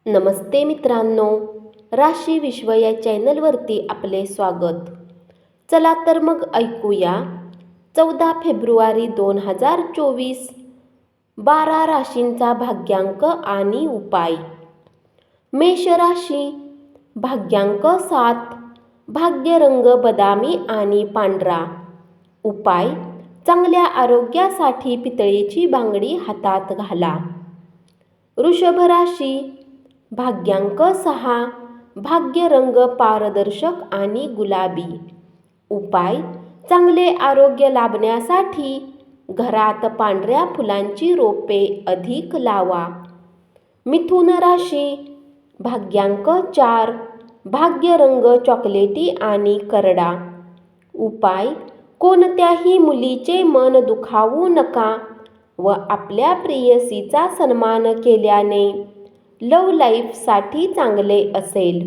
नमस्ते मित्रांनो, राशी विश्व या चॅनलवरती आपले स्वागत. चला तर मग ऐकूया 14 फेब्रुवारी 2024 12 राशींचा भाग्यांक आणि उपाय. मेष राशी, भाग्यांक 7, भाग्यरंग बदामी आणि पांढरा. उपाय: चांगल्या आरोग्यासाठी पितळेची बांगडी हातात घाला. वृषभ राशी, भाग्यांक 6, भाग्यरंग पारदर्शक आणि गुलाबी. उपाय: चांगले आरोग्य लाभण्यासाठी घरात पांढऱ्या फुलांची रोपे अधिक लावा. मिथुन राशी, भाग्यांक 4, भाग्यरंग चॉकलेटी आणि करडा. उपाय: कोणत्याही मुलीचे मन दुखावू नका व आपल्या प्रेयसीचा सन्मान केल्याने लव्ह लाईफसाठी चांगले असेल.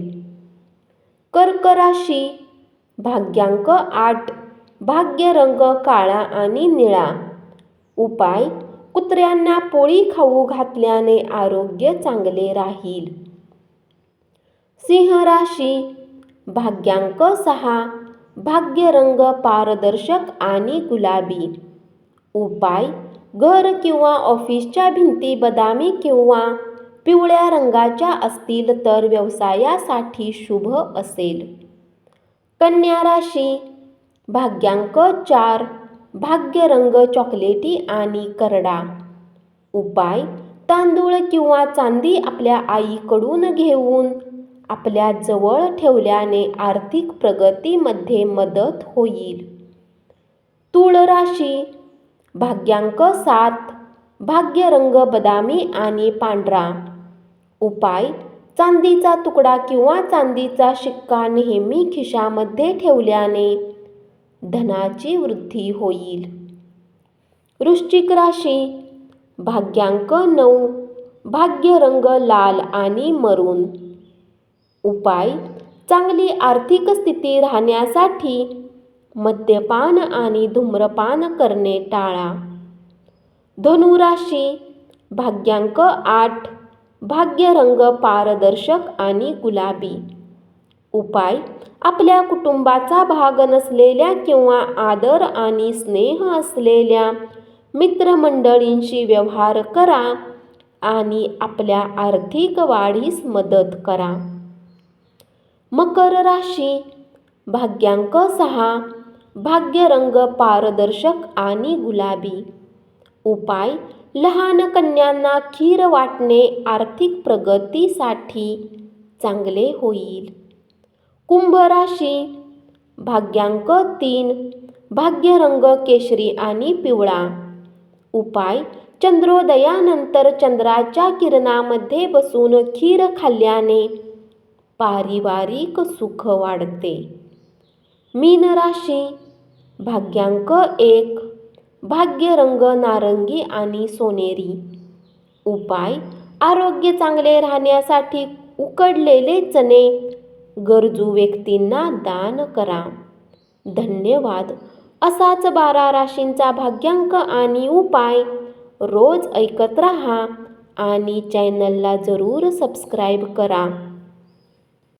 कर्क राशी, भाग्यांक 8, भाग्यरंग काळा आणि निळा. उपाय: कुत्र्यांना पोळी खाऊ घातल्याने आरोग्य चांगले राहील. सिंह राशी, भाग्यांक 6, भाग्यरंग पारदर्शक आणि गुलाबी. उपाय: घर किंवा ऑफिसच्या भिंती बदामी किंवा पिवळ्या रंगाच्या असतील तर व्यवसायासाठी शुभ असेल. कन्या राशी, भाग्यांक 4, भाग्यरंग चॉकलेटी आणि करडा. उपाय: तांदूळ किंवा चांदी आपल्या आईकडून घेऊन आपल्या जवळ ठेवल्याने आर्थिक प्रगतीमध्ये मदत होईल. तूळ राशी, भाग्यांक 7, भाग्यरंग बदामी आणि पांढरा. उपाय: चांदीचा तुकडा किंवा चांदीचा शिक्का नेहमी खिशामध्ये ठेवल्याने धनाची वृद्धी होईल. वृश्चिक राशी, भाग्यांक 9, भाग्यरंग लाल आणि मरून. उपाय: चांगली आर्थिक स्थिती राहण्यासाठी मद्यपान आणि धूम्रपान करणे टाळा. धनु राशी, भाग्यांक 8, भाग्यरंग पारदर्शक आणि गुलाबी. उपाय: आपल्या कुटुंबाचा भाग नसलेल्या किंवा आदर आणि स्नेह असलेल्या मित्रमंडळींशी व्यवहार करा आणि आपल्या आर्थिक वाढीस मदत करा. मकर राशी, भाग्यांक 6, भाग्यरंग पारदर्शक आणि गुलाबी. उपाय: लहान कन्यांना खीर वाटणे आर्थिक प्रगतीसाठी चांगले होईल. कुंभ राशी, भाग्यांक 3, भाग्यरंग केशरी आणि पिवळा. उपाय: चंद्रोदयानंतर चंद्राच्या किरणामध्ये बसून खीर खाल्ल्याने पारिवारिक सुख वाढते. मीन राशी, भाग्यांक 1, भाग्यरंग नारंगी आणि सोनेरी. उपाय: आरोग्य चांगले राहण्यासाठी उकडलेले चणे गरजू व्यक्तींना दान करा. धन्यवाद. असाच 12 राशींचा भाग्यांक आणि उपाय रोज ऐकत रहा आणि चॅनलला जरूर सबस्क्राईब करा.